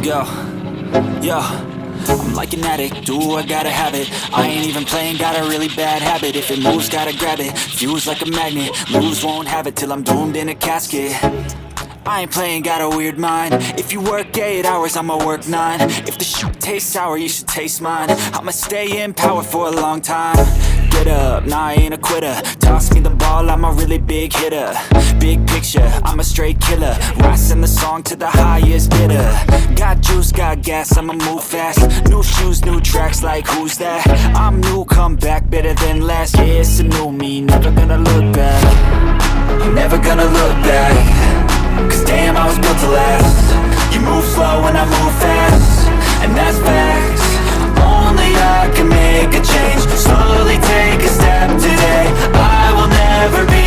Let's go. Yo, I'm like an addict, do I gotta have it. I ain't even playing, got a really bad habit. If it moves, gotta grab it, fuse like a magnet. Lose, won't have it till I'm doomed in a casket. I ain't playing, got a weird mind. If you work 8 hours, I'ma work 9. If the shit tastes sour, you should taste mine. I'ma stay in power for a long time. Get up, nah, I ain't a quitter. Toss me the ball, I'm a really big hitter. Big picture, I'm a straight killer. Rising the song to the highest bidder. Got juice, got gas, I'ma move fast. New shoes, new tracks, like who's that? I'm new, come back, better than last. Yeah, it's a new me, never gonna look back. I'm never gonna look back. Cause damn, I was built to last. You move slow and I move fast, and that's facts. Only I can make a change. Slowly take a step today. I will never be